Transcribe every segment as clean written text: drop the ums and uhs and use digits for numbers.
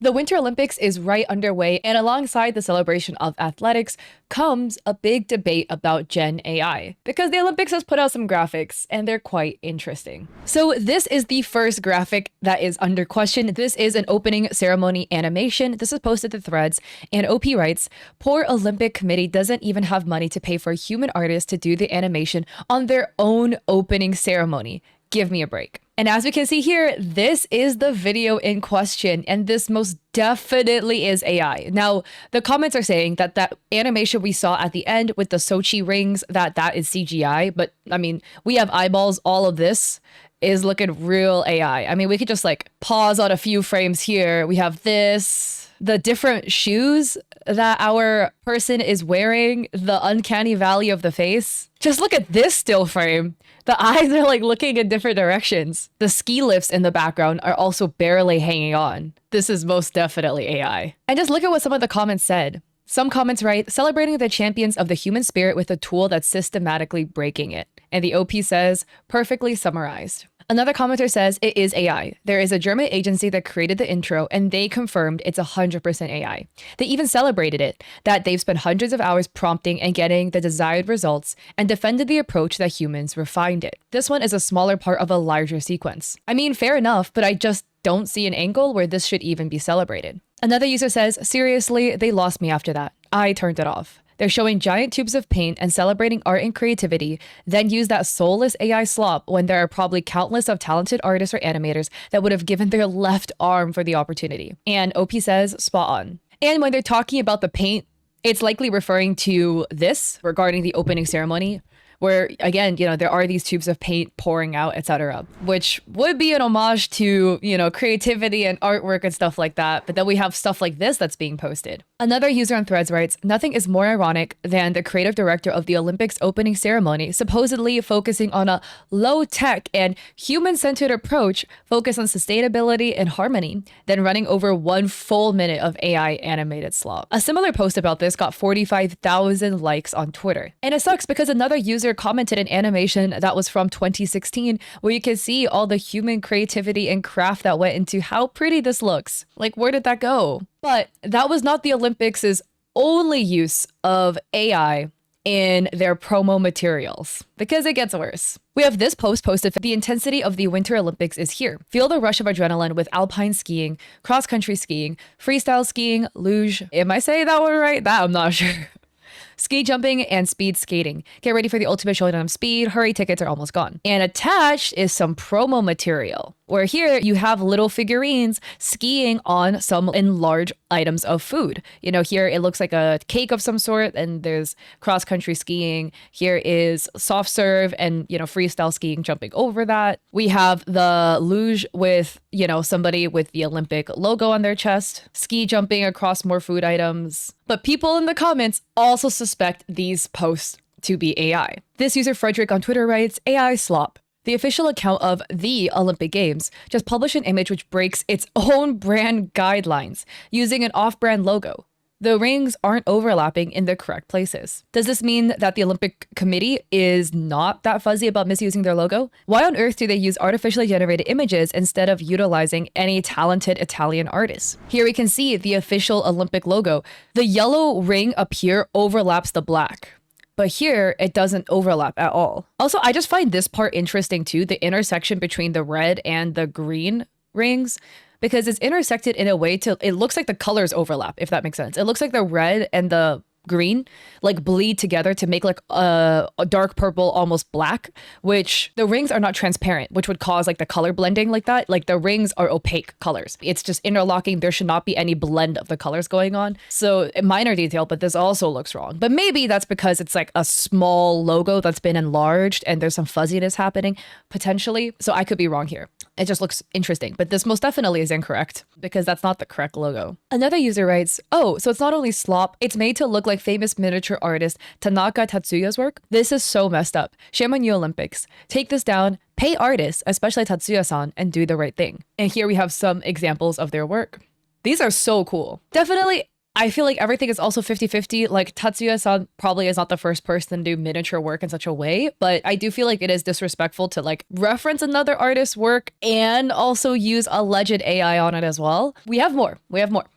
The Winter Olympics is right underway, and alongside the celebration of athletics comes a big debate about Gen AI, because the Olympics has put out some graphics, and they're quite interesting. So this is the first graphic that is under question. This is an opening ceremony animation. This is posted to Threads, and OP writes, "Poor Olympic Committee doesn't even have money to pay for a human artist to do the animation on their own opening ceremony. Give me a break." And as we can see here, this is the video in question, and this most definitely is AI. Now, the comments are saying that that animation we saw at the end with the Sochi rings, that is CGI, but I mean, we have eyeballs. All of this is looking real AI. I mean, we could just like pause on a few frames here. We have this, the different shoes that our person is wearing, the uncanny valley of the face. Just look at this still frame. The eyes are like looking in different directions. The ski lifts in the background are also barely hanging on. This is most definitely AI. And just look at what some of the comments said. Some comments write, "Celebrating the champions of the human spirit with a tool that's systematically breaking it." And the OP says, "Perfectly summarized." Another commenter says it is AI. There is a German agency that created the intro and they confirmed it's 100% AI. They even celebrated it, that they've spent hundreds of hours prompting and getting the desired results and defended the approach that humans refined it. This one is a smaller part of a larger sequence. I mean, fair enough, but I just don't see an angle where this should even be celebrated. Another user says, "Seriously, they lost me after that. I turned it off. They're showing giant tubes of paint and celebrating art and creativity, then use that soulless AI slop when there are probably countless of talented artists or animators that would have given their left arm for the opportunity." And OP says, "Spot on." And when they're talking about the paint, it's likely referring to this regarding the opening ceremony, where again, you know, there are these tubes of paint pouring out, etc., which would be an homage to, you know, creativity and artwork and stuff like that. But then we have stuff like this that's being posted. Another user on Threads writes, "Nothing is more ironic than the creative director of the Olympics opening ceremony supposedly focusing on a low-tech and human-centered approach focused on sustainability and harmony, then running over 1 full minute of AI animated slop." A similar post about this got 45,000 likes on Twitter. And it sucks because another user commented an animation that was from 2016 where you can see all the human creativity and craft that went into how pretty this looks. Like, where did that go? But that was not the Olympics' only use of AI in their promo materials, because it gets worse. We have this post posted. "The intensity of the Winter Olympics is here. Feel the rush of adrenaline with alpine skiing, cross-country skiing, freestyle skiing, luge." Am I saying that one right? That I'm not sure. "Ski jumping and speed skating. Get ready for the ultimate showdown of speed. Hurry, tickets are almost gone." And attached is some promo material, where here you have little figurines skiing on some enlarged items of food. You know, here it looks like a cake of some sort, and there's cross-country skiing. Here is soft serve and, you know, freestyle skiing jumping over that. We have the luge with, you know, somebody with the Olympic logo on their chest, ski jumping across more food items. But people in the comments also suspect these posts to be AI. This user Frederick on Twitter writes, "AI slop. The official account of the Olympic Games just published an image which breaks its own brand guidelines using an off-brand logo. The rings aren't overlapping in the correct places. Does this mean that the Olympic Committee is not that fuzzy about misusing their logo? Why on earth do they use artificially generated images instead of utilizing any talented Italian artists?" Here we can see the official Olympic logo. The yellow ring up here overlaps the black, but here it doesn't overlap at all. Also, I just find this part interesting too, the intersection between the red and the green rings, because it's intersected in a way to, it looks like the colors overlap, if that makes sense. It looks like the red and the green like bleed together to make like a dark purple, almost black, which the rings are not transparent, which would cause like the color blending like that. Like the rings are opaque colors. It's just interlocking. There should not be any blend of the colors going on. So a minor detail, but this also looks wrong. But maybe that's because it's like a small logo that's been enlarged and there's some fuzziness happening potentially. So I could be wrong here. It just looks interesting, but this most definitely is incorrect because that's not the correct logo. Another user writes, "Oh, so it's not only slop, it's made to look like famous miniature artist Tanaka Tatsuya's work? This is so messed up. Shame on you, Olympics. Take this down, pay artists, especially Tatsuya-san, and do the right thing." And here we have some examples of their work. These are so cool. Definitely I feel like everything is also 50-50. Like Tatsuya-san probably is not the first person to do miniature work in such a way, but I do feel like it is disrespectful to like reference another artist's work and also use alleged AI on it as well. We have more.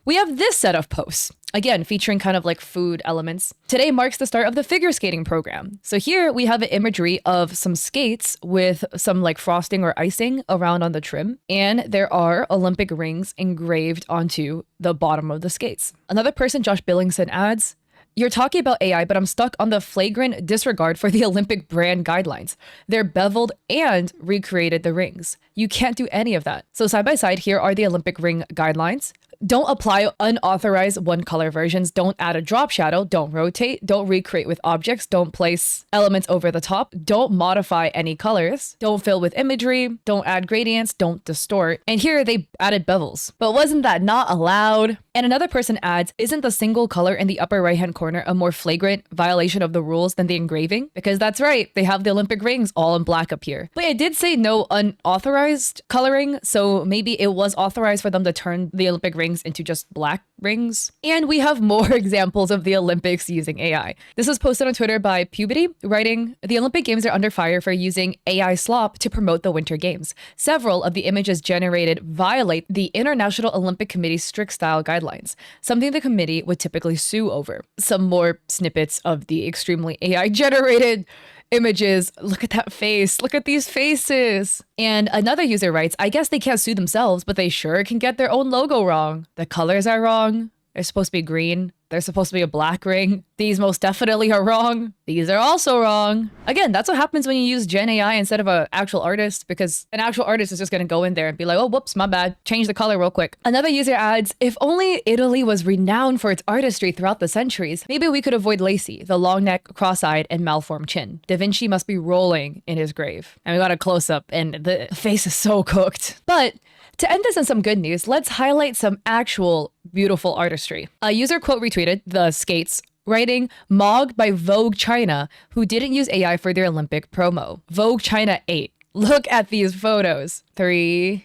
We have this set of posts. Again, featuring kind of like food elements. Today marks the start of the figure skating program. So here we have an imagery of some skates with some like frosting or icing around on the trim. And there are Olympic rings engraved onto the bottom of the skates. Another person, Josh Billingson, adds, "You're talking about AI, but I'm stuck on the flagrant disregard for the Olympic brand guidelines. They're beveled and recreated the rings. You can't do any of that." So side by side, here are the Olympic ring guidelines. Don't apply unauthorized one-color versions. Don't add a drop shadow. Don't rotate. Don't recreate with objects. Don't place elements over the top. Don't modify any colors. Don't fill with imagery. Don't add gradients. Don't distort. And here they added bevels. But wasn't that not allowed? And another person adds, "Isn't the single color in the upper right-hand corner a more flagrant violation of the rules than the engraving?" Because that's right, they have the Olympic rings all in black up here. But it did say no unauthorized coloring, so maybe it was authorized for them to turn the Olympic rings into just black rings. And we have more examples of the Olympics using AI. This was posted on Twitter by Puberty, writing, "The Olympic Games are under fire for using AI SLOP to promote the Winter Games. Several of the images generated violate the International Olympic Committee's strict style guidelines, something the committee would typically sue over." Some more snippets of the extremely AI generated images. Look at that face. Look at these faces. And another user writes, "I guess they can't sue themselves, but they sure can get their own logo wrong. The colors are wrong. They're supposed to be green. There's supposed to be a black ring. These most definitely are wrong. These are also wrong." Again, that's what happens when you use Gen AI instead of an actual artist, because an actual artist is just going to go in there and be like, "Oh, whoops, my bad. Change the color real quick." Another user adds, "If only Italy was renowned for its artistry throughout the centuries, maybe we could avoid Lacey, the long neck, cross-eyed, and malformed chin. Da Vinci must be rolling in his grave." And we got a close-up, and the face is so cooked. But to end this on some good news, let's highlight some actual beautiful artistry. A user quote retweeted the skates, writing, "Mogged by Vogue China, who didn't use AI for their Olympic promo. Vogue China 8. Look at these photos. 3.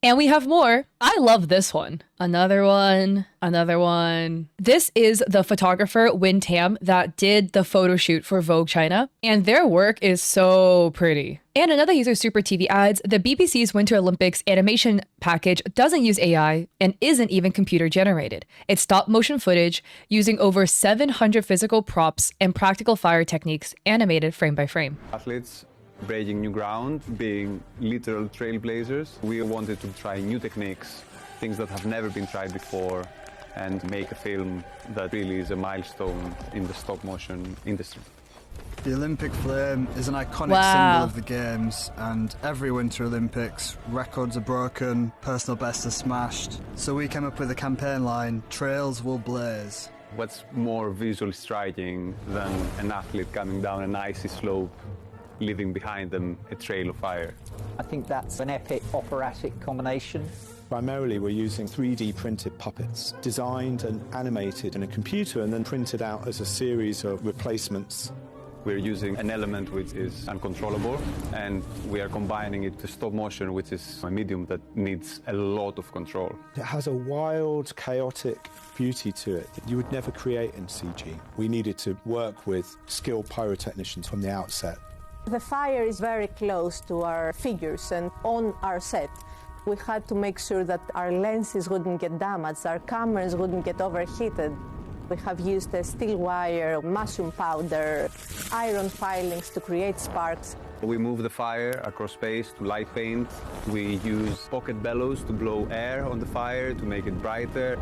And we have more. I love this one. Another one. Another one. This is the photographer Win Tam that did the photo shoot for Vogue China, and their work is so pretty. And another user, Super TV, adds, "The BBC's Winter Olympics animation package doesn't use AI and isn't even computer generated. It's stop motion footage using over 700 physical props and practical fire techniques animated frame by frame." Athletes breaking new ground, being literal trailblazers. We wanted to try new techniques, things that have never been tried before, and make a film that really is a milestone in the stop motion industry. The Olympic flame is an iconic symbol of the Games, and every Winter Olympics, records are broken, personal bests are smashed. So we came up with a campaign line, "Trails will blaze." What's more visually striking than an athlete coming down an icy slope, leaving behind them a trail of fire? I think that's an epic operatic combination. Primarily, we're using 3D printed puppets, designed and animated in a computer and then printed out as a series of replacements. We're using an element which is uncontrollable, and we are combining it to stop motion, which is a medium that needs a lot of control. It has a wild, chaotic beauty to it that you would never create in CG. We needed to work with skilled pyrotechnicians from the outset. The fire is very close to our figures, and on our set, we had to make sure that our lenses wouldn't get damaged, our cameras wouldn't get overheated. We have used a steel wire, mushroom powder, iron filings to create sparks. We move the fire across space to light paint. We use pocket bellows to blow air on the fire to make it brighter.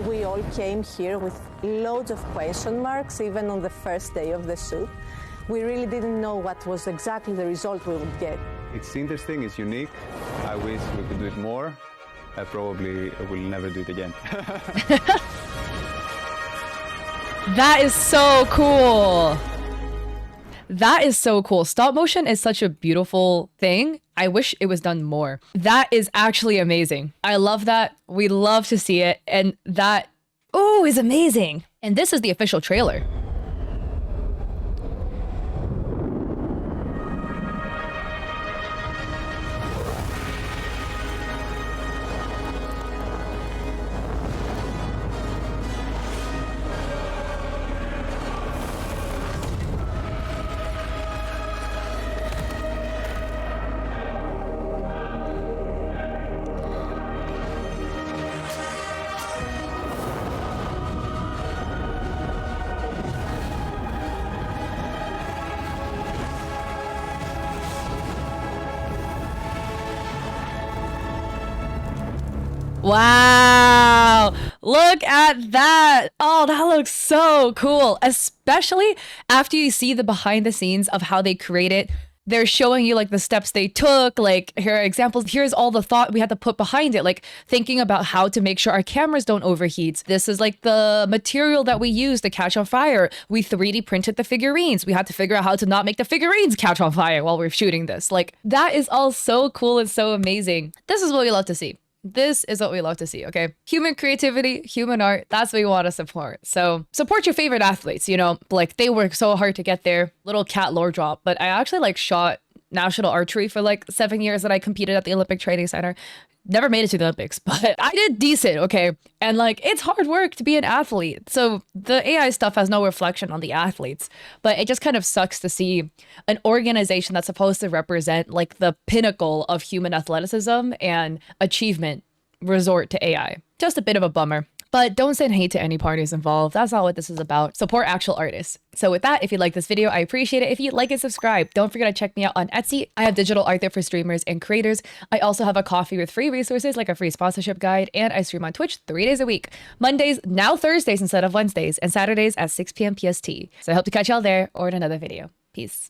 We all came here with loads of question marks, even on the first day of the shoot. We really didn't know what was exactly the result we would get. It's interesting, it's unique. I wish we could do it more. I probably will never do it again. That is so cool. That is so cool. Stop motion is such a beautiful thing. I wish it was done more. That is actually amazing. I love that. We love to see it. And that, oh, is amazing. And this is the official trailer. Wow, look at that. Oh, that looks so cool, especially after you see the behind the scenes of how they create it. They're showing you like the steps they took, like here are examples. Here's all the thought we had to put behind it, like thinking about how to make sure our cameras don't overheat. This is like the material that we use to catch on fire. We 3D printed the figurines. We had to figure out how to not make the figurines catch on fire while we're shooting this. Like that is all so cool and so amazing. This is what we love to see. This is what we love to see, okay? Human creativity, human art, that's what we want to support. So support your favorite athletes, you know, like they work so hard to get there. Little cat lore drop, but I actually like shot national archery for like 7 years that I competed at the Olympic Training Center. Never made it to the Olympics, but I did decent, okay? And like, it's hard work to be an athlete. So the AI stuff has no reflection on the athletes, but it just kind of sucks to see an organization that's supposed to represent like the pinnacle of human athleticism and achievement resort to AI. Just a bit of a bummer. But don't send hate to any parties involved. That's not what this is about. Support actual artists. So with that, if you like this video, I appreciate it. If you like and subscribe, don't forget to check me out on Etsy. I have digital art there for streamers and creators. I also have a coffee with free resources like a free sponsorship guide, and I stream on Twitch 3 days a week. Mondays, now Thursdays instead of Wednesdays, and Saturdays at 6 p.m. PST. So I hope to catch y'all there or in another video. Peace.